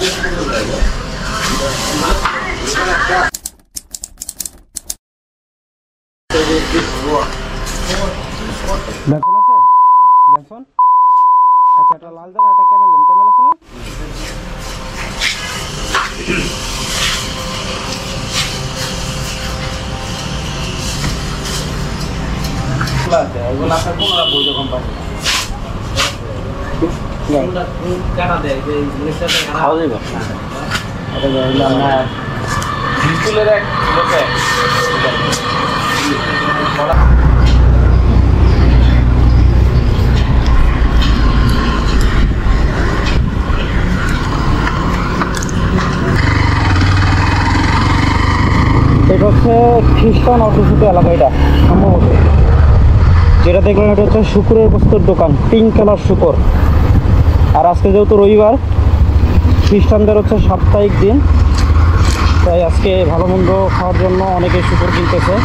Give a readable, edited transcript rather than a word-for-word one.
বেসন আছে? বেসন? আচ্ছা, একটা লাল জার একটা ক্যামেল দেন। ক্যামেল আছে না? এগুলো আপনার কোনটা বৈধ কোম্পানি? খাওয়া যাবে? আপনার বিপুলের এক লোকে এটা হচ্ছে খ্রিস্টান অধ্যুষিত এলাকা। এটা সম্ভবত যেটা দেখলাম এটা হচ্ছে শুকুরের বস্তুর দোকান, পিঙ্ক কালার শুকুর। আর আজকে যেহেতু রবিবার, খ্রিস্টানদের হচ্ছে সাপ্তাহিক দিন, তাই আজকে ভালো মন্দ খাওয়ার জন্য অনেকে শুকুর কিনতেছে।